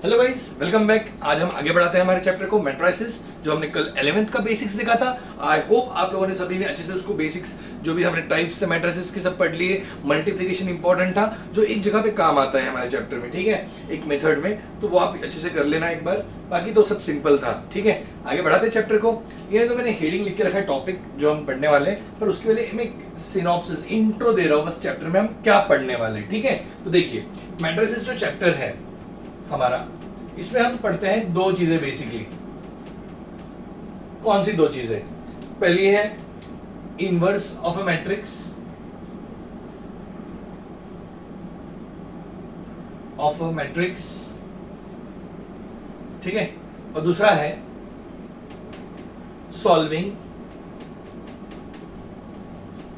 Hello guys, welcome back. आज हम आगे बढ़ाते हैं हमारे चैप्टर को मैट्रिसेस, जो हमने कल 11th का बेसिक्स देखा था। आई होप आप लोगों ने सभी ने अच्छे से उसको बेसिक्स जो भी हमने टाइप्स से मैट्रिसेस की सब पढ़ लिए। मल्टीप्लिकेशन इंपॉर्टेंट था जो एक जगह पे काम आता है हमारे चैप्टर में, ठीक है, एक मेथड में, तो वो आप अच्छे से कर लेना एक बार। बाकी तो सब सिंपल था, ठीक है। आगे बढ़ाते हैं चैप्टर को। ये तो मैंने हेडिंग लिख के रखा है टॉपिक जो हम पढ़ने वाले हैं, पर उसके पहले मैं एक सिनॉप्सिस इंट्रो दे रहा हूँ बस चैप्टर में हम क्या पढ़ने वाले हैं, ठीक है। तो देखिए, मैट्रिसेस जो चैप्टर है हमारा, इसमें हम पढ़ते हैं दो चीजें बेसिकली। कौन सी दो चीजें? पहली है इनवर्स ऑफ अ मैट्रिक्स, ठीक है, और दूसरा है सॉल्विंग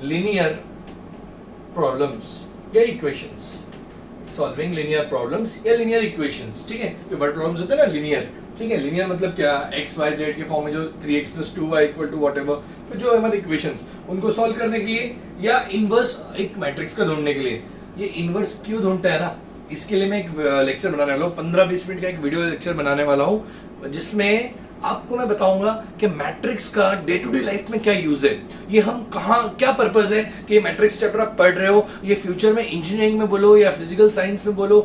लीनियर प्रॉब्लम्स या इक्वेशंस। सॉल्विंग लीनियर प्रॉब्लम्स या लीनियर इक्वेशंस, ठीक है। जो वर्ड प्रॉब्लम्स होते हैं ना लीनियर, ठीक है। लीनियर मतलब क्या? एक्स वाई जेड के फॉर्म में जो 3x + 2y = व्हाटएवर, तो जो हमारे इक्वेशंस उनको सॉल्व करने के लिए, या इनवर्स एक मैट्रिक्स का ढूंढने के लिए। ये इनवर्स क्यों ढूंढता है ना, इसके लिए मैं एक लेक्चर बनाने वाला हूँ, 15-20 मिनट का एक वीडियो लेक्चर बनाने वाला हूँ, जिसमें आपको मैं बताऊंगा कि मैट्रिक्स का डे टू डे लाइफ में क्या यूज है, ये हम कहाँ, क्या पर्पस है कि ये मैट्रिक्स चैप्टर आप पढ़ रहे हो, ये फ्यूचर में इंजीनियरिंग में बोलो या फिजिकल साइंस में बोलो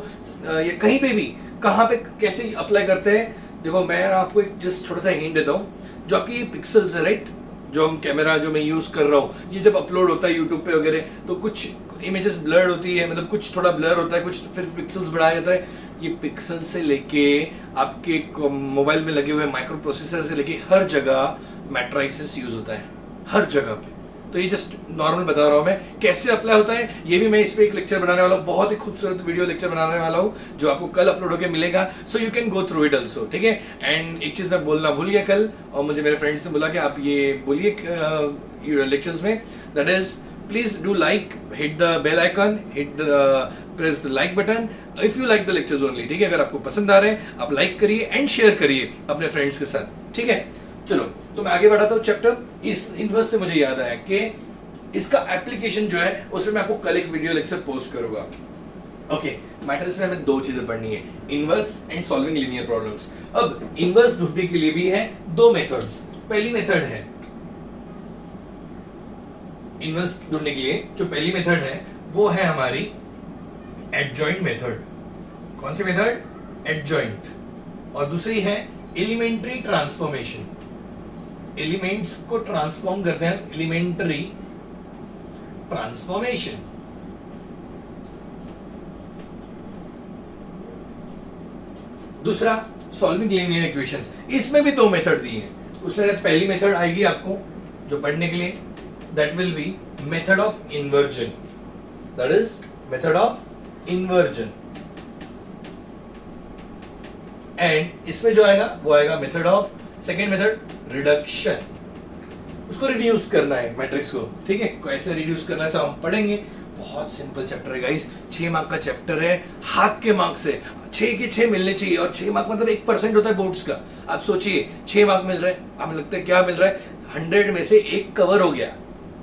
या कहीं पे भी, कहाँ पे कैसे अप्लाई करते हैं। देखो, मैं आपको एक जस्ट छोटा सा हिंट देता हूँ। जो आपकी पिक्सल्स है, राइट, जो हम कैमरा जो मैं यूज कर रहा हूँ, ये जब अपलोड होता है यूट्यूब पे वगैरह, तो कुछ इमेजेस ब्लर्ड होती है, मतलब कुछ थोड़ा ब्लर होता है, कुछ फिर पिक्सल्स बढ़ाया जाता है। ये पिक्सल से लेके आपके मोबाइल में लगे हुए माइक्रो प्रोसेसर से लेके हर जगह मैट्रिसेस यूज होता है, हर जगह पे। तो ये जस्ट नॉर्मल बता रहा हूँ मैं, कैसे अप्लाई होता है ये भी मैं इस पे एक लेक्चर बनाने वाला हूँ, बहुत ही खूबसूरत वीडियो लेक्चर बनाने वाला हूँ, जो आपको कल अपलोड होकर मिलेगा। So you can go through it also, ठीक है। एंड एक चीज मैं बोलना भूल गया कल, और मुझे मेरे फ्रेंड्स ने बोला कि आप ये बोलिए लेक्चर्स में, that is please do like, hit the bell icon, press the like button if you like the lectures only, ठीक है। अगर आपको पसंद आ रहे हैं आप लाइक करिए एंड शेयर करिए अपने फ्रेंड्स के साथ, ठीक है। चलो, तो मैं आगे बढ़ाता हूँ चैप्टर। इस इनवर्स से मुझे याद आया कि इसका एप्लीकेशन जो है उसमें मैं आपको कल एक वीडियो लेक्चर पोस्ट करूंगा। ओके, मैट्रिक्स में हमें दो चीजें पढ़नी है, inverse and solving linear problems. अब इनवर्स ढूंढने के लिए भी है दो मेथड्स। पहली मेथड है इनवर्स ढूंढने के लिए, जो पहली मेथड है वो है हमारी एडजॉइंट मेथड। कौन सी मेथड? एडजॉइंट। और दूसरी है एलिमेंट्री ट्रांसफॉर्मेशन। एलिमेंट्स को ट्रांसफॉर्म करते हैं, एलिमेंट्री ट्रांसफॉर्मेशन। दूसरा सॉल्विंग लीनियर इक्वेशंस। इसमें भी दो मेथड दी हैं। उसमें पहली मेथड आएगी आपको जो पढ़ने के लिए, that will be method of inversion, that is method of inversion, and इसमें जो आएगा वो आएगा method of second method reduction। उसको रिड्यूस करना है मैट्रिक्स को, ठीक है। कैसे रिड्यूस करना है सब हम पढ़ेंगे। बहुत सिंपल चैप्टर है गाइस, 6 मार्क का चैप्टर है, हाथ के मार्क्स से 6 के 6 मिलने चाहिए, और 6 मार्क मतलब 1% होता है बोर्ड्स का। आप सोचिए 6 मार्क मिल रहा है, हमें लगता है क्या मिल रहा है, 100 में से 1 कवर हो गया।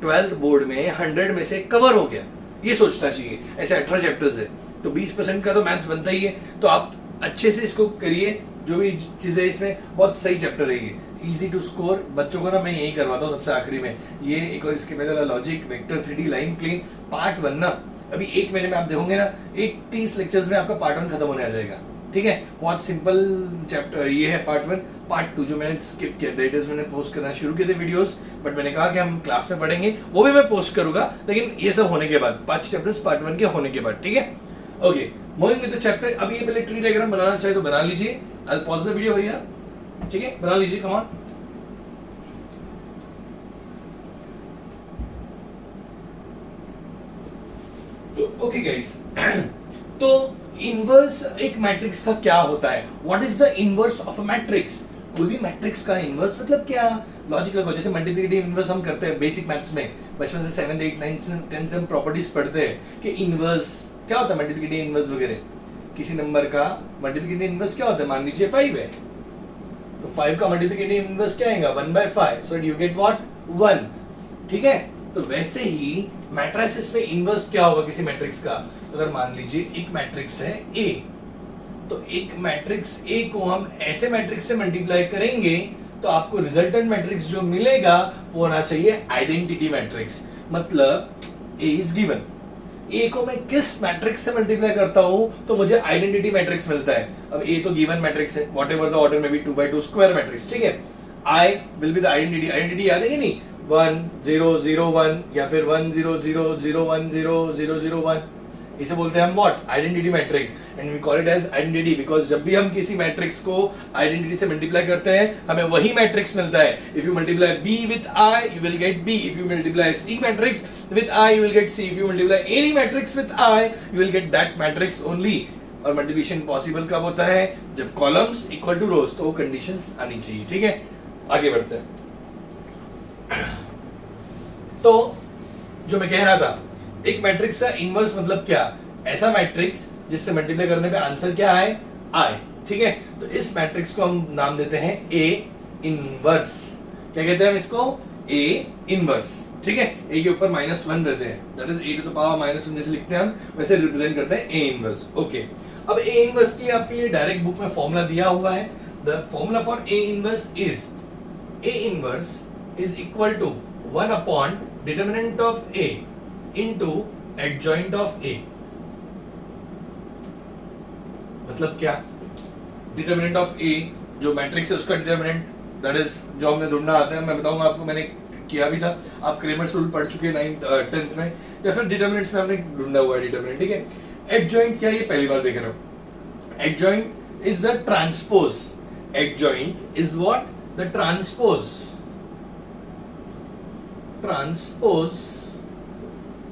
12th बोर्ड में 100 में से कवर हो गया, ये सोचना चाहिए। ऐसे 18 चैप्टर्स है तो 20% का तो मैथ्स बनता ही है। तो आप अच्छे से इसको करिए, जो भी चीजें इसमें, बहुत सही चैप्टर है ये, इजी टू स्कोर। बच्चों को ना मैं यही करवाता हूँ सबसे आखिरी में, ये एक और इसके पहले logic, vector, 3D, line, plane, part 1 ना, अभी 1 महीने में आप देखोगे ना, 30 लेक्चर्स में आपका पार्ट 1 खत्म होने आ जाएगा, ठीक है। बहुत सिंपल चैप्टर ये है पार्ट 1। पार्ट 2 जो मैंने स्किप किया, डेटेस मैंने पोस्ट करना शुरू किए थे वीडियोस, बट मैंने कहा कि हम क्लास में पढ़ेंगे, वो भी मैं पोस्ट करूंगा, लेकिन ये सब होने के बाद, 5 चैप्टर्स पार्ट 1 के होने के बाद, ठीक है। Okay, moving with the chapter. अब ये पहले ट्री डायग्राम बनाना चाहिए तो बना लीजिए। I will pause the video भैया, ठीक है, बना लीजिए, कम ऑन। ओके गाइस, तो इनवर्स एक मैट्रिक्स का क्या होता है? What is the inverse of a matrix? कोई भी मैट्रिक्स का इनवर्स मतलब क्या? लॉजिक लगाओ, जैसे मल्टीप्लिकेटिव इनवर्स हम करते हैं बेसिक मैथ्स में, बचपन से 7th 8th 9th 10th से हम प्रॉपर्टीज पढ़ते हैं कि इनवर्स क्या होता है, मल्टीप्लिकेटिव इनवर्स वगैरह। किसी नंबर का मल्टीप्लिकेटिव इनवर्स क्या होता है? मान लीजिए 5 है, तो 5 का मल्टीप्लिकेटिव इनवर्स क्या आएगा? 1/5, सो यू गेट व्हाट? 1, ठीक है। तो वैसे ही मैट्रिसेस में इनवर्स क्या होगा किसी मैट्रिक्स का? अगर मान लीजिए एक मैट्रिक्स है A, तो एक मैट्रिक्स ए को हम ऐसे मैट्रिक्स से मल्टीप्लाई करेंगे तो आपको रिजल्टेंट मैट्रिक्स जो मिलेगा वो होना चाहिए आइडेंटिटी मैट्रिक्स। मतलब ए इज गिवन, ए को मैं किस मैट्रिक्स से मल्टीप्लाई करता हूं तो मुझे आइडेंटिटी मैट्रिक्स मिलता है। अब ए तो गिवन मैट्रिक्स है, व्हाटएवर द ऑर्डर में बी 2/2 स्क्वायर मैट्रिक्स, ठीक है। I will be the identity, identity याद है कि नहीं, 1 0 0 1 या फिर 1 0 0 0 1 0 0 0 1, इसे बोलते हैं हम what, identity matrix. And we call it as identity because जब भी हम किसी मैट्रिक्स को आइडेंटिटी से मल्टीप्लाई करते हैं हमें वही मैट्रिक्स मिलता है। If you multiply B with I you will get B, if you multiply C matrix with I you will get C, if you multiply any matrix with I you will get that matrix only. और multiplication possible कब होता है, जब columns equal two rows, तो वो conditions आनी चाहिए, ठीक है। आगे बढ़ते हैं। तो जो मैं कह रहा था, एक मैट्रिक्स का इनवर्स मतलब क्या, ऐसा मैट्रिक्स जिससे मल्टीप्लाई करने पे आंसर क्या है, आई, ठीक है। तो इस मैट्रिक्स को हम नाम देते हैं ए इनवर्स। क्या कहते हैं हम इसको, ए इनवर्स, ठीक है। ए के ऊपर -1 रहते हैं, that is A to the power -1 जैसे लिखते हैं हम, वैसे रिप्रेजेंट करते हैं ए इनवर्स, ओके। अब ए इनवर्स के लिए आपके लिए डायरेक्ट बुक में फॉर्मूला दिया हुआ है। The formula for A inverse is, A inverse is equal to 1 upon determinant of A into adjoint of A। मतलब क्या, डिटरमिनेंट ऑफ A जो मैट्रिक्स है उसका डिटरमिनेंट, दैट इज जो हमें ढूंढना आता है। मैं बताऊंगा आपको, मैंने किया भी था, आप क्रेमर्स रूल पढ़ चुके हैं 9th 10th में, या फिर डिटरमिनेंट्स में हमने ढूंढा हुआ है डिटरमिनेंट, ठीक है। एडजॉइंट क्या, ये पहली बार देख रहे हो। Adjoint is the transpose, adjoint is what, the transpose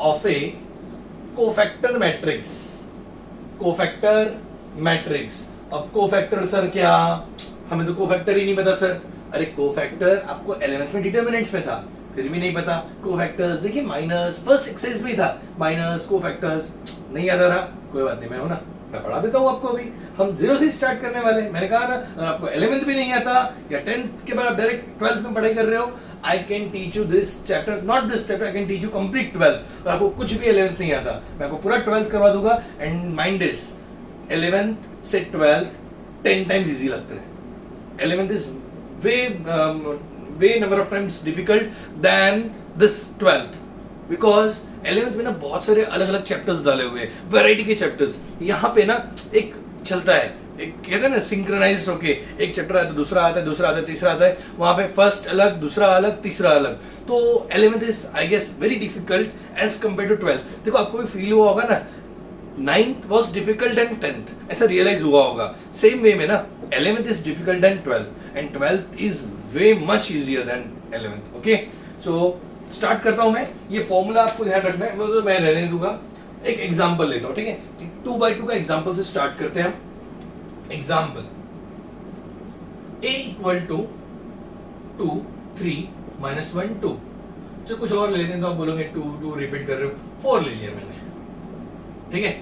of a cofactor matrix, cofactor matrix। अब कोफैक्टर सर क्या, हमें तो कोफैक्टर ही नहीं पता सर। अरे कोफैक्टर आपको 11th में डिटरमिनेंट्स में था, फिर भी नहीं पता। कोफैक्टर्स देखिए, माइनस फर्स्ट एक्सरसाइज में था, माइनस कोफैक्टर्स नहीं याद आ रहा, कोई बात नहीं, मैं हूं ना, मैं पढ़ा देता हूं आपको। अभी हम 0 से स्टार्ट करने वाले, मैंने कहा ना, अगर आपको 11th भी नहीं आता या 10th के बाद आप डायरेक्ट 12th में पढ़ाई कर रहे हो, I can teach you this chapter, not this chapter, I can teach you complete 12th। और आपको कुछ भी 11th नहीं आता, मैं आपको पूरा 12th करवा दूंगा। एंड माइंड दिस, 11th से 12th 10 टाइम्स इजी लगता है। 11th is way number of times difficult than this 12th, because 11th में ना बहुत सारे अलग अलग चैप्टर्स डाले हुए हैं, वैरायटी के चैप्टर्स। यहाँ पे ना एक चलता है, एक कहते हैं ना सिंक्रोनाइज होके, एक चैप्टर आता है, दूसरा आता है, दूसरा आता है, तीसरा आता है, वहां पे फर्स्ट अलग, दूसरा अलग, तीसरा अलग। तो 11th is I guess very difficult as compare to 12th। देखो आपको भी फील हुआ होगा ना, 9th was difficult and 10th, ऐसा रियलाइज हुआ होगा। सेम वे में ना 11th is difficult and 12th, and 12th is way much easier than 11th, okay. So start करता हूं मैं। ये फॉर्मूला आपको ध्यान रखना है, वो तो मैं रहने दूंगा। एक एग्जांपल लेता हूं, ठीक है। 2/2 का एग्जांपल से स्टार्ट करते हैं। Example, a equal to 2 3 -1 2। जो कुछ और ले लेते हैं तो आप बोलोगे 2 रिपीट कर रहे हो, 4 ले लिया मैंने, ठीक है।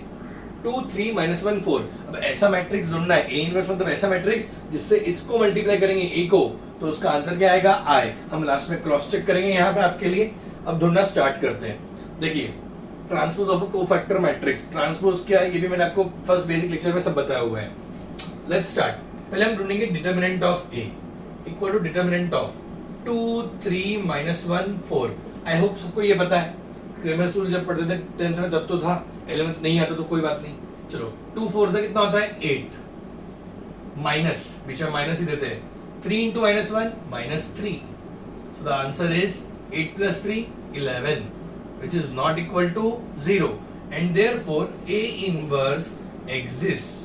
2 3 -1 4। अब ऐसा मैट्रिक्स ढूंढना है, ए इनवर्स मतलब ऐसा मैट्रिक्स जिससे इसको मल्टीप्लाई करेंगे ए को, तो उसका आंसर क्या आएगा, आई। हम लास्ट में क्रॉस चेक करेंगे यहाँ पे आपके लिए। अब ढूंढना स्टार्ट करते हैं। देखिए, transpose of a cofactor matrix, transpose क्या है ये भी मैंने आपको फर्स्ट बेसिक लेक्चर में सब बताया हुआ है। Let's start. पहले हम ढूंढेंगे determinant of A equal to determinant of 2 3 -1 4। I hope सबको ये पता है, क्रेमर्स रूल जब पढ़ते थे 10th में तब तो था, 11th नहीं आता तो कोई बात नहीं। चलो 2 4 से कितना होता है 8, माइनस बीच में माइनस ही देते हैं, 3 × -1 -3। सो the answer is 8 + 3 11, which is not equal to 0 and therefore A inverse exists।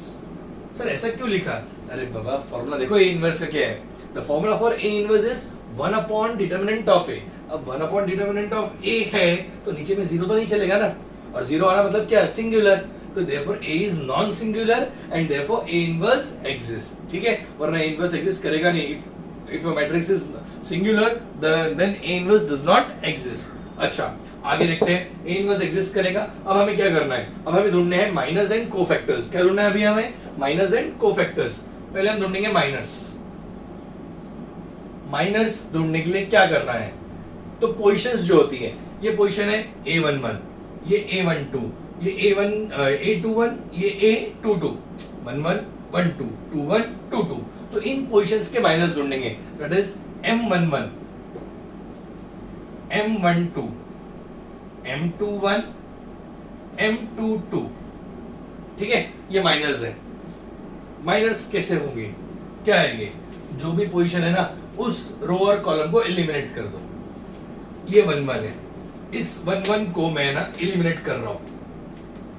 Sir ऐसा क्यों लिखा? अरे बाबा फॉर्मूला देखो A इनवर्स का क्या है। The formula for A inverse is 1 upon determinant of A। अब 1 अपॉन डिटरमिनेंट ऑफ A है तो नीचे में 0 तो नहीं चलेगा ना, और 0 आना मतलब क्या, सिंगुलर। तो therefore A is non singular and therefore A inverse exist, ठीक है। वरना A इनवर्स एग्जिस्ट करेगा नहीं। if a matrix is singular then A inverse does not exist। अच्छा आगे देखते हैं, A इनवर्स एग्जिस्ट करेगा। अब हमें क्या करना है, अब हमें ढूंढने हैं माइनस एंड कोफैक्टर्स। क्या ढूंढना है अभी हमें, माइनस एंड कोफैक्टर्स। पहले हम ढूंढेंगे माइनस। माइनस ढूंढने के लिए क्या करना है, तो पोजीशंस जो होती है, ये पोजीशन है A11, ये A12, ये A21, ये A22, 11 1 2 2 1 2 2। तो इन पोजीशंस के माइनस ढूंढेंगे, that is M11 M12 M21 M22। ठीक है, ये माइनस है। माइनस कैसे होंगे, क्या है ये, जो भी पोजीशन है ना उस रो और कॉलम को एलिमिनेट कर दो। ये 1 1 है, इस 1 1 को मैं ना एलिमिनेट कर रहा हूं।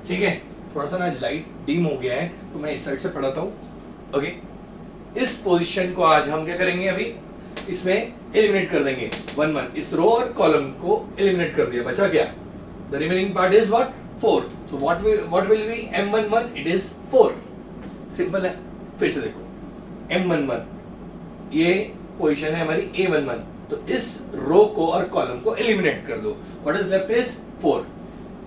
ठीक है, थोड़ा सा ना लाइट डिम हो गया है तो मैं इस साइड से पढ़ाता हूं। ओके, इस पोजीशन को आज हम क्या करेंगे, अभी इसमें एलिमिनेट कर देंगे 1 1। इस रो और कॉलम को एलिमिनेट कर दिया, बचा क्या, the remaining part is what 4। So what will be M11, it is 4। Simple है। फिर से देखो, M11 ये पोजीशन है हमारी A11, तो इस रो को और कॉलम को एलिमिनेट कर दो। What is left is 4।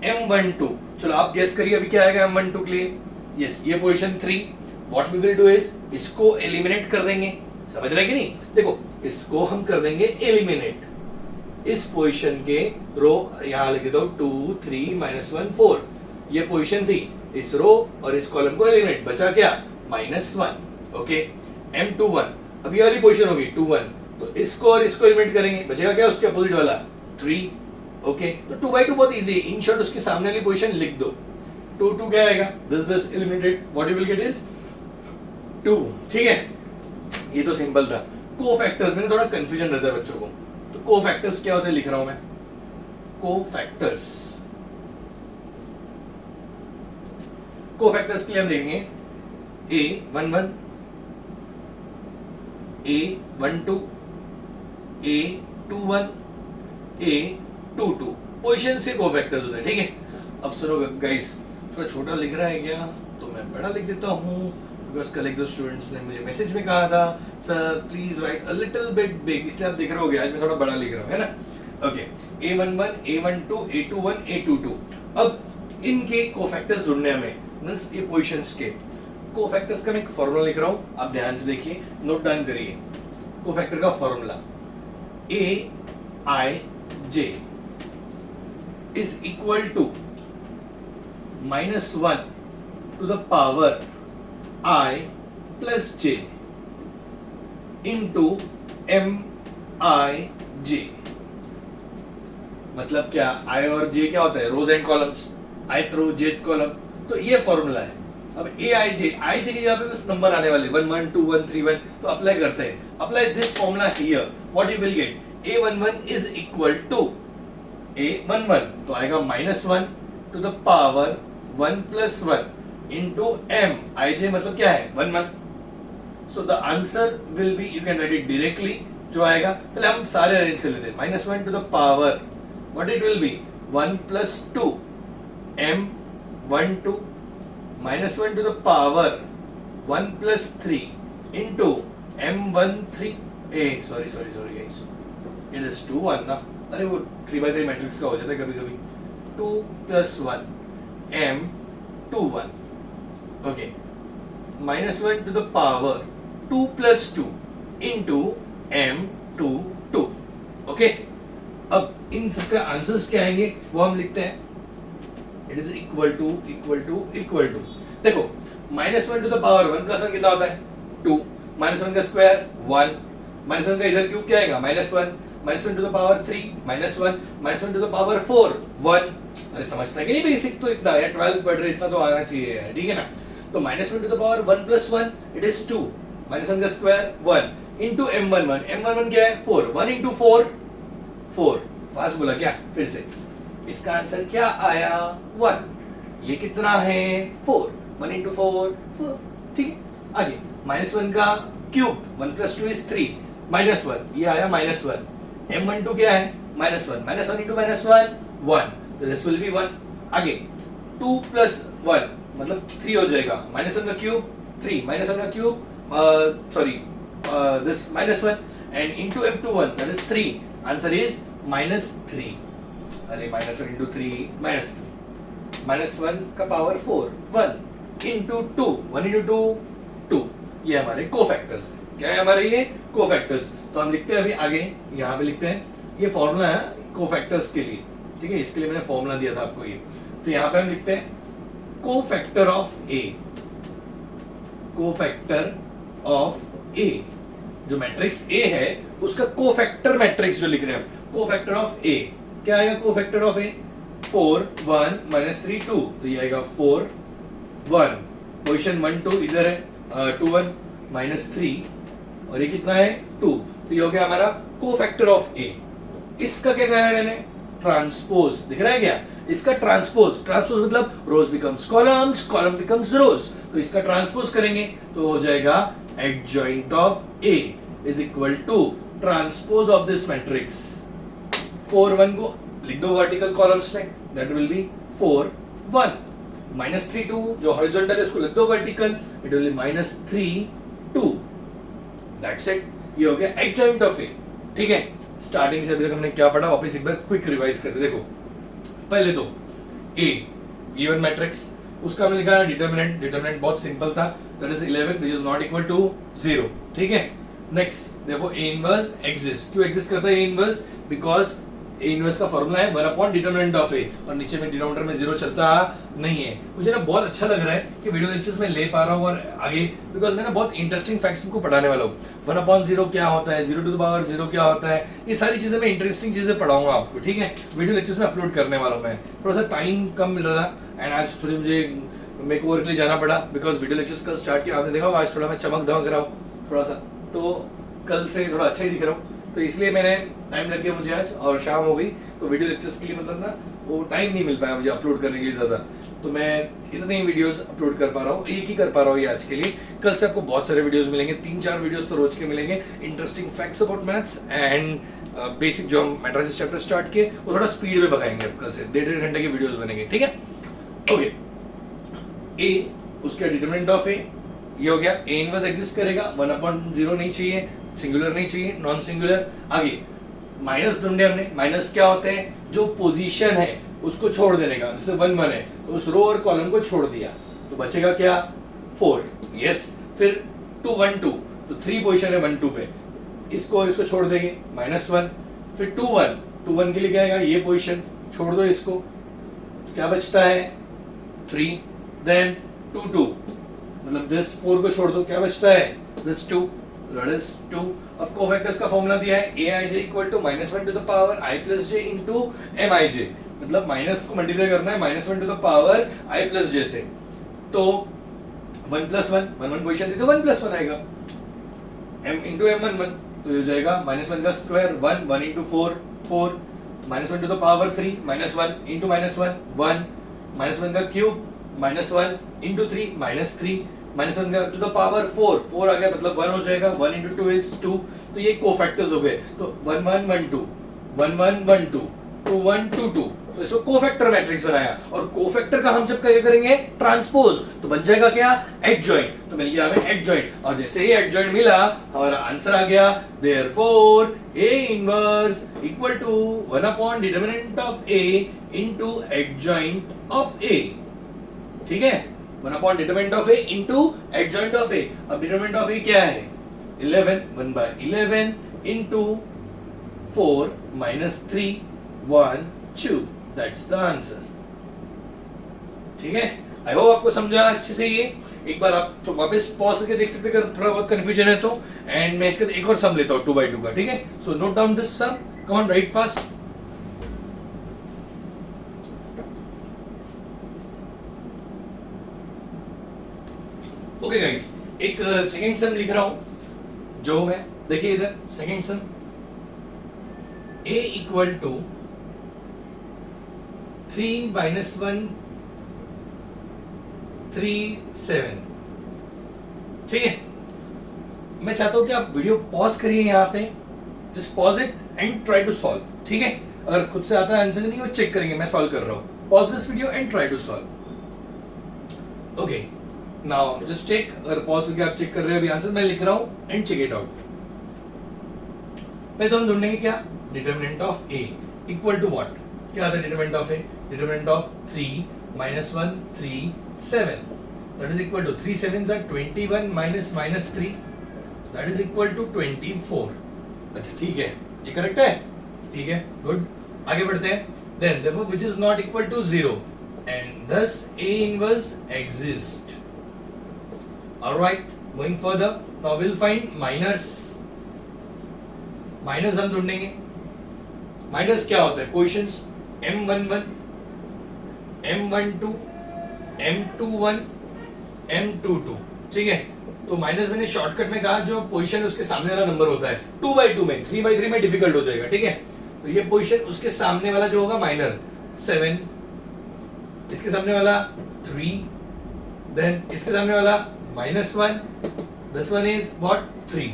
M12, चलो आप गेस करिए अभी क्या आएगा M12 के लिए। यस, ये position 3। What we will do is इसको एलिमिनेट कर देंगे। समझ रहे कि नहीं, देखो इसको हम कर देंगे एलिमिनेट। इस पोजीशन के रो यहां लिख दो 2 3 -1 4, ये पोजीशन थी। इस रो और इस कॉलम को एलिमिनेट, बचा क्या -1। ओके, M21 अभी वाली पोजीशन होगी 2 1, तो इसको और इसको एलिमिनेट करेंगे, बचेगा क्या उसके अपोजिट वाला 3। ओके, तो 2 by 2 बहुत इजी है। इन शॉर्ट उसके सामने वाली पोजीशन लिख दो। 2 2 क्या आएगा, this eliminated, what you will gate is 2। ठीक है, ये तो सिंपल था। कोफैक्टर्स में थोड़ा कंफ्यूजन रहता है बच्चों को, तो कोफैक्टर्स क्या होते हैं लिख रहा हूं मैं। कोफैक्टर्स के लिए हम देखेंगे A11 A12 A21 A22 position से कोफैक्टर्स होते हैं। ठीक है, अब सुनो गाइस, थोड़ा छोटा लिख रहा है क्या, तो मैं बड़ा लिख देता हूं, बिकॉज़ कल एक दो स्टूडेंट्स ने मुझे मैसेज में कहा था sir please right a little bit big, इसलिए आप देख रहे होगे आज मैं थोड़ा बड़ा लिख रहा हूं, है ना। Okay, A11 A12 A21 A22। अब इनके कोफैक्टर्स ढूंढने हमें, मींस ये पोजीशंस के कोफैक्टर्स का मैं एक फार्मूला लिख रहा हूं, आप ध्यान से देखिए, नोट डाउन करिए। कोफैक्टर का formula Aij is equal to -1 to the power I plus j into Mij। मतलब क्या, I और J क्या होता है, rows and columns, ith row jth column, तो ये फॉर्मूला है। अब Aij की जगह पे बस नंबर आने वाले 1 1 2 1 3 1, तो अप्लाई करते हैं। Apply this formula here, what you will get, A11 is equal to A11 तो आएगा -1 to the power 1 plus 1 into Mij, मतलब क्या है 1 1। So the answer will be, you can write it directly, जो आएगा पहले हम सारे अरेंज कर लेते हैं। -1 to the power, what it will be 1 plus 2 M12 -1 to the power 1 plus 3 into M13। Sorry guys, it is 2 1 ना, अरे वो 3 by 3 मैट्रिक्स का हो जाता है कभी कभी। 2 plus 1 M21, okay, -1 to the power 2 plus 2 into M22। Okay, अब इन सबका आंसर्स क्या आएंगे वो हम लिखते हैं। इट इज इक्वल टू देखो, -1 टू द पावर 1 प्लस 1 कितना होता है 2, -1 का स्क्वायर 1, -1 का इधर क्यूब क्या आएगा -1, -1 to the power 3 -1, -1 to the power 4 1। अरे समझता है कि नहीं बेसिक, तो इतना या 12 पढ़ रहे इतना तो आना चाहिए, ठीक है ना। तो -1 to the power 1 plus 1 it is 2, -1 का स्क्वायर 1 इंटू M11 क्या है 4, 1 इंटू 4 फास्ट बोला क्या, फिर से इसका आंसर क्या आया 1। ये कितना है 4, 1 इंटू 4 ठीक है। आगे -1 का क्यूब 1 प्लस 2 इज 3 -1, ये आया -1। M12 क्या है -1 इंटू -1 1, तो दिस विल बी 1। आगे 2 प्लस 1 मतलब 3 हो जाएगा, -1 का क्यूब 3, -1 का cube this -1 and into M21 that is 3, answer is -3। अरे -1 into 3 -1 का पावर 4 1 into 2 1 into 2 2, ये हमारे कोफैक्टर्स हैं। क्या है हमारे ये कोफैक्टर्स, तो हम लिखते हैं अभी आगे, यहाँ पे लिखते हैं, ये फॉर्मूला है कोफैक्टर्स के लिए, ठीक है, इसके लिए मैंने फॉर्मूला दिया था आपको ये। तो यहाँ पे हम लिखते हैं cofactor of A cofactor of A, जो मैट्रिक्स ए है उसका कोफैक्टर मैट्रिक्स जो लिख रहे हैं हम, कोफैक्टर ऑफ ए क्या आएगा? कोफैक्टर ऑफ ए 4 1 -3 2, तो ये आएगा 4 1, पोजीशन 1 2 इधर है 2 1 -3 और ये कितना है 2, तो ये हो गया हमारा कोफैक्टर ऑफ ए। इसका क्या कहा है मैंने? ट्रांसपोज, दिख रहा है क्या? इसका ट्रांसपोज, ट्रांसपोज मतलब rows becomes columns, column becomes rows, तो इसका ट्रांसपोज करेंगे तो हो जाएगा adjoint of A is equal to transpose of this matrix. 4 1 को लिख दो वर्टिकल कॉलम्स में, दैट विल बी 4 1, -3 2 जो हॉरिजॉन्टल है उसको लिख दो vertical, it will B -3 2, that's it. ये हो गया एडजॉइंट ऑफ ए। ठीक है, स्टार्टिंग से अभी तक हमने क्या पढ़ा वापस एक बार क्विक रिवाइज करते। देखो पहले तो ए गिवन मैट्रिक्स, उसका हमने लिखा है डिटरमिनेंट, डिटरमिनेंट बहुत सिंपल था, that is 11 which is not equal to 0। ठीक है, नेक्स्ट देखो ए इनवर्स एग्जिस्ट, क्यों एग्जिस्ट करता है A inverse? Because A inverse का फॉर्मूला है 1 अपॉन डिटरमिनेंट ऑफ ए, और नीचे में डिनोमिनेटर में 0 चलता नहीं है। मुझे ना बहुत अच्छा लग रहा है कि वीडियो लेक्चर्स में ले पा रहा हूँ और आगे, बिकॉज मैं ना बहुत इंटरेस्टिंग फैक्ट्स को पढ़ाने वाला हूँ। 1 अपॉन 0 क्या होता है, 0 टू द पावर 0 क्या होता है, ये सारी चीजें मैं इंटरेस्टिंग चीजें पढ़ाऊंगा आपको। ठीक है, वीडियो लेक्चर्स में अपलोड करने वाला हूँ मैं, थोड़ा सा टाइम कम मिल रहा था एंड आज थोड़ी मुझे मेकओवर के लिए जाना पड़ा, बिकॉज वीडियो लेक्चर्स कल स्टार्ट किया, आपने देखा आज थोड़ा मैं चमक धमक रहा हूँ थोड़ा सा, तो कल से थोड़ा अच्छा ही दिख रहा हूँ, तो इसलिए मैंने टाइम लग गया मुझे आज, और शाम हो गई तो वीडियो लेक्चर्स के लिए मतलब ना वो टाइम नहीं मिल पाया मुझे अपलोड करने के लिए ज़्यादा, तो मैं इतने ही वीडियोस अपलोड कर पा रहा हूँ, एक ही कर पा रहा हूँ ये आज के लिए। कल से आपको बहुत सारे वीडियोस मिलेंगे, 3-4 वीडियोस तो रोज के मिलेंगे, interesting facts about maths and basic जो हम मैट्रिसेस चैप्टर स्टार्ट किए वो थोड़ा स्पीड में बताएंगे कल से, 1.5 घंटे के वीडियोस बनेंगे। ठीक है, ओके। ए उसका डिटरमिनेंट ऑफ ए ये हो गया, ए इनवर्स एग्जिस्ट करेगा, 1 अपॉन 0 नहीं चाहिए, सिंगुलर नहीं चाहिए, नॉन सिंगुलर। आगे माइनस ढूंढे हमने, माइनस क्या होते हैं? जो पोजीशन है उसको छोड़ देने का, जैसे 1 1 है तो उस रो और कॉलम को छोड़ दिया तो बचेगा क्या? 4, यस। फिर 2 1 2, तो 3 पोजीशन है 1 2 पे, इसको छोड़ देंगे -1, फिर 2 1 के लिए क्या आएगा? ये पोजीशन छोड़ दो इसको, तो क्या बचता है? 3, देन 2 2, मतलब दिस 4 को छोड़ दो, क्या बचता है? This 2, that is 2। अब कोफैक्टर्स का फॉर्मूला दिया है aij equal to -1 to the power i plus j into mij, मतलब माइनस को मल्टीप्लाई करना है -1 to the power i plus j से, तो 1 प्लस 1 1 1 पोजीशन थी तो 1 प्लस 1 आएगा, m इनटू m 1 1, तो ये हो जाएगा -1 का square 1 1 into 4 4, -1 to the power 3 -1 into -1 1, -1 का क्यूब -1 इनटू 3 -3, -1 का टू द पावर 4 4 आ गया, मतलब 1 हो जाएगा, 1 इनटू 2 इज 2, तो ये कोफैक्टर्स हो गए, तो 1 1 1 2 1 1 1 2 2 1 2 2, तो इसको कोफैक्टर मैट्रिक्स बनाया। और कोफैक्टर का हम जब करेंगे ट्रांसपोज तो बन जाएगा क्या? एडजॉइंट, तो मिल गया हमें एडजॉइंट, और जैसे ही एडजॉइंट मिला हमारा आंसर आ गया, therefore A inverse equal to 1 upon determinant of A into adjoint of A. ठीक है, 1 upon determinant of A into adjoint of A. अब डिटरमिनेंट ऑफ ए क्या है? 11, 1/11 इनटू 4 -3 1 2, दैट्स द आंसर। ठीक है, आई होप आपको समझा अच्छे से ये। एक बार आप तो वापस पॉज करके देख सकते अगर थोड़ा बहुत कंफ्यूजन है तो, एंड मैं इसका एक और सम लेता हूँ 2/2 का। ठीक है, so note down this sum, come on write fast. Okay guys, एक सेकंड सम लिख रहा हूं जो मैं, देखिए इधर second sum, a equal to 3 - 1 3 7। ठीक है, मैं चाहता हूं कि आप वीडियो पॉज करिए यहाँ पे, just pause it and try to solve. ठीक है, अगर खुद से आता है आंसर नहीं वो चेक करेंगे, मैं सॉल्व कर रहा हूं। Pause this video and try to solve. Okay, now just check, अगर पॉज करके आप चेक कर रहे हो अभी आंसर मैं लिख रहा हूं एंड चेक इट आउट। पहले तो हम ढूंढेंगे क्या? Determinant of A equal to what? क्या आता है determinant of A? Determinant of 3 - 1 3 7, that is equal to 3 7s are 21 - -3, that is equal to 24। अच्छा ठीक है, ये करेक्ट है? ठीक है, गुड। आगे बढ़ते हैं। Then therefore which is not equal to 0 and thus a inverse exist। Alright, going further, now will find minus. Minus हम ढूंढेंगे। माइनस क्या होता है? Positions M11, M12, M21, M22, ठीक है। तो माइनस मैंने शॉर्टकट में कहा जो पोजीशन उसके सामने वाला नंबर होता है 2/2 में, 3/3 में डिफिकल्ट हो जाएगा, ठीक है। तो ये पोजीशन उसके सामने वाला जो होगा माइनर 7, इसके सामने वाला 3, देन इसके सामने वाला -1, this one is what 3,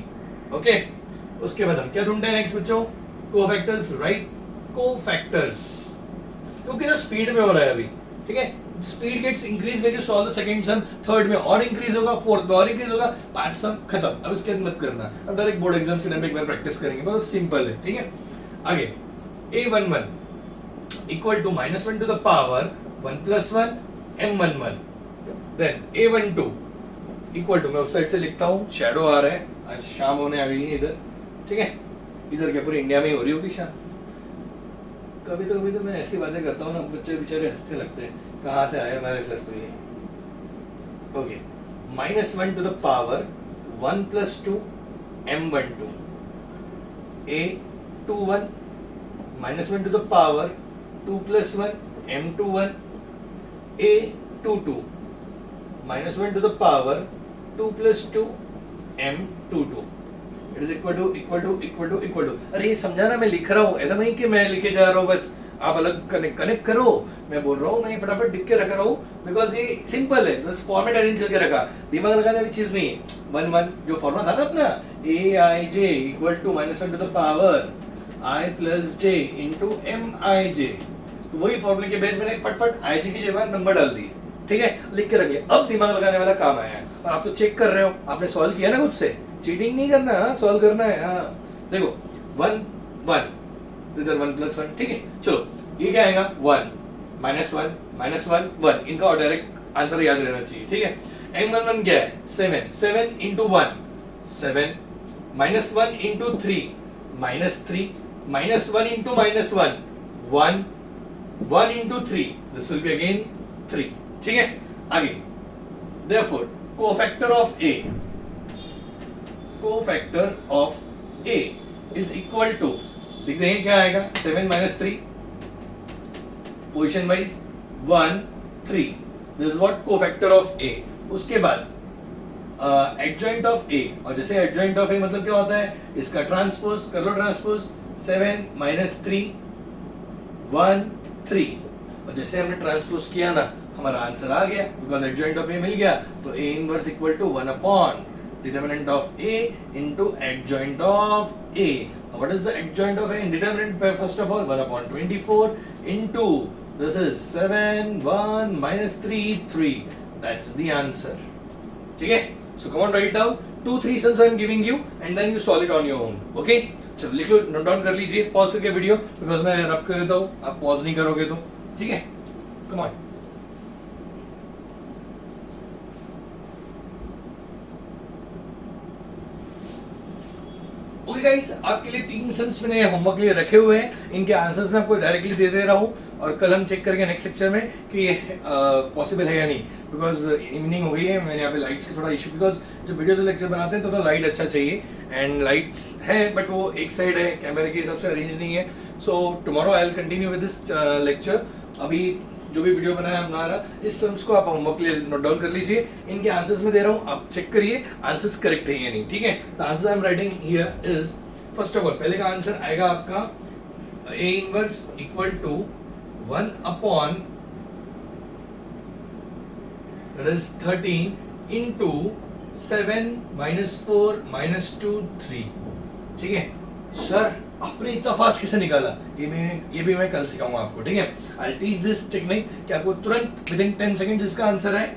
okay. उसके बाद हम क्या ढूंढते हैं नेक्स्ट बच्चों? Cofactors, right, cofactors. क्योंकि जो स्पीड में हो रहा है अभी, ठीक है, speed gets increase when you solve the second sum, third में और इंक्रीज होगा, फोर्थ में और इंक्रीज होगा, पांच सम खत्म। अब इसके अंदर मत करना, अब डायरेक्ट बोर्ड एग्जाम्स के टाइम पे एक बार प्रैक्टिस करेंगे, बहुत सिंपल है, ठीक है। आगे A11 equal to -1 to the power 1 + 1 M11, then A12 equal to, मैं उस साइड से लिखता हूँ, शैडो आ रहा है, आज शाम होने आ गई है इधर, ठीक है। इधर क्या पूरी इंडिया में ही हो रही होगी शाम? कभी तो मैं ऐसी बातें करता हूँ ना, बच्चे बेचारे हंसने लगते हैं, कहाँ से आया हमारे सर तो ये। Okay, -1 to the power 1 + 2 M12, A21 -1 to the power 2 + 1 M21, A22 -1 to the power 2 + 2 M22, it is equal to. अरे ये समझा ना, मैं लिख रहा हूँ, ऐसा नहीं कि मैं लिखे जा रहा हूँ बस, आप अलग कनेक्ट करो। मैं बोल रहा हूँ, मैं फटाफट लिख के रख रहा हूँ, बिकॉज ये सिंपल है, बस फॉर्मेट अरेंज करके रखा, दिमाग लगाने वाली चीज नहीं है। 1 जो फॉर्मूला था ना अपना, Aij equal to -1 to the power I + j into Mij, तो वही फॉर्मूले के बेस मैंने फटफट Ij की जगह नंबर डाल दिए, ठीक है, लिख के रख लिया। अब दिमाग लगाने वाला काम आया है, और आप तो चेक कर रहे हो, आपने सॉल्व किया ना खुद से, चीटिंग नहीं करना, सॉल्व करना है। हाँ देखो 1 1 तो इधर 1 + 1, ठीक है। चलो ये क्या आएगा? 1 -1 -1 1, इनका डायरेक्ट आंसर याद रहना चाहिए, ठीक है। M11 क्या है? 7 7 × 1 7, -1 × 3 -3, -1 × -1 1, 1 × 3, दिस विल बी अगेन 3, ठीक है। आगे therefore cofactor of A is equal to, लिख देंगे क्या आएगा? 7 - 3, position wise 1 3, this is what cofactor of A। उसके बाद एडजॉइंट ऑफ A, और जैसे एडजॉइंट ऑफ A मतलब क्या होता है? इसका ट्रांसपोज कर लो, ट्रांसपोज 7 - 3 1 3, और जैसे हमने ट्रांसपोज किया ना, हमारा आंसर आ गया, बिकॉज एडजॉइंट ऑफ A मिल गया, तो A inverse equal to 1 upon determinant of A into adjoint of A. Now what is the adjoint of A? Determinant first of all 1/24 into, this is 7 1 -3 3. That's the answer. ठीक है? So come on, write down 2 3 sums I am giving you and then you solve it on your own. Okay? चलो लिख लो, note down कर लीजिए, pause करके video, because मैं रब कर देता हूँ, आप पॉज नहीं करोगे तो, ठीक है। Come on. ओके गाइस, आपके लिए 3 सम्स मैंने होमवर्क लिए रखे हुए हैं, इनके आंसर्स मैं आपको डायरेक्टली दे रहा हूँ, और कल हम चेक करेंगे नेक्स्ट लेक्चर में कि ये पॉसिबल है या नहीं, बिकॉज इवनिंग हो गई है, मैंने यहाँ पे लाइट्स का थोड़ा इशू, बिकॉज जब वीडियो से लेक्चर बनाते हैं तो लाइट अच्छा चाहिए, एंड लाइट्स है बट वो एक साइड है, कैमरे के हिसाब से अरेंज नहीं है। So tomorrow I will continue with this lecture. अभी जो भी वीडियो बनाया हमारा, इस सम्स को आप होमवर्क लिए नोट डाउन कर लीजिए, इनके आंसर्स में दे रहा हूँ, आप चेक करिए आंसर्स करेक्ट है या नहीं, ठीक है। The answer I am writing here is, first of all पहले का आंसर आएगा आपका A inverse equal to 1 upon, that is 13 into 7 -4 -2 3, ठीक है। सर आपने इतना फास्ट कैसे निकाला? ये भी मैं कल सिखाऊंगा आपको, ठीक है। आई टीच दिस टेक्निक कि आपको तुरंत विद इन 10 सेकंड जिसका आंसर है,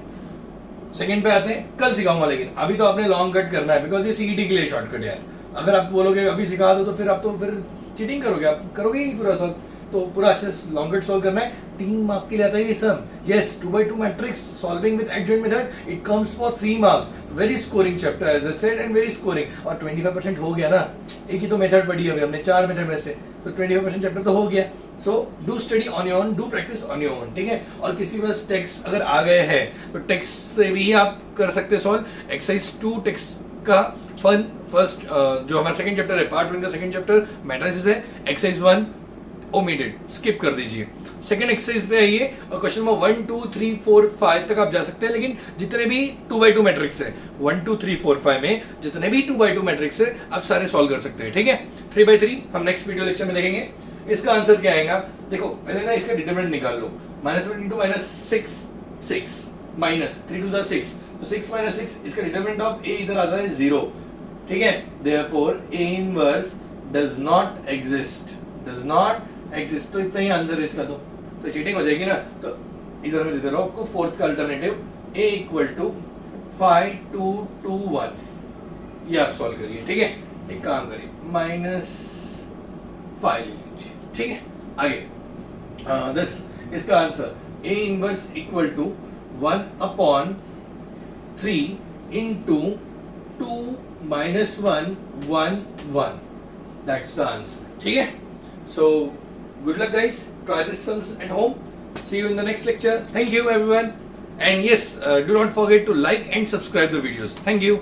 सेकंड पे आते हैं, कल सिखाऊंगा, लेकिन अभी तो आपने लॉन्ग कट करना है, बिकॉज ये सीईटी के लिए शॉर्टकट है यार। अगर आप बोलोगे अभी सिखा दो, तो फिर आप तो फिर चीटिंग करोगे, आप करोगे ही नहीं पूरा सॉल्व। तो पूरा अच्छे से लॉन्ग सॉल्व करना है, 3 मार्क के लिए आता है ये sum. Yes, 2x2 matrix solving with adjoint method, it comes for 3 marks. Very scoring chapter as I said and very scoring. और 25% हो गया ना, एक ही तो मेथड पढ़ी है हमने 4 मेथड में से, तो 25% चैप्टर तो हो गया। So do study on your own, do practice on your own, ठीक है। और किसी के पास टेक्स्ट अगर आ गए हैं तो टेक्स्ट से भी आप कर सकते सॉल्व। एक्सरसाइज 2 टेक्स्ट का फर्स्ट जो हमारा सेकंड चैप्टर है, पार्ट 1 का सेकंड चैप्टर मैट्रिसेस है, एक्सरसाइज 1 ओमिटेड, स्किप कर दीजिए। सेकंड एक्सरसाइज पे आइए और क्वेश्चन नंबर 1 2 3 4 5 तक आप जा सकते हैं, लेकिन जितने भी 2x2 मैट्रिक्स है 1 2 3 4 5 में जितने भी 2x2 मैट्रिक्स है आप सारे सॉल्व कर सकते हैं, ठीक है। 3x3 हम नेक्स्ट वीडियो लेक्चर में देखेंगे। इसका आंसर क्या आएगा, देखो पहले ना इसका डिटरमिनेंट निकाल लो। -1 into -6 6 माइनस 3 2 6, तो 6 - 6 इसका डिटरमिनेंट ऑफ a इधर आता है 0, ठीक है। Therefore a inverse does not exist, तो इतना ही आंसर है इसका। तो चीटिंग हो जाएगी ना, तो इधर में देते रहो आपको फोर्थ का अल्टरनेटिव a = 5 2 2 1, ये आप सॉल्व करिए, ठीक है। एक काम करिए -5 ले लीजिए, ठीक है। आगे दिस इसका answer a inverse = 1/3 into 2 - 1 1 1, that's the answer, ठीक है। So good luck guys, try this sums at home, see you in the next lecture. Thank you everyone, and yes, do not forget to like and subscribe the videos. Thank you.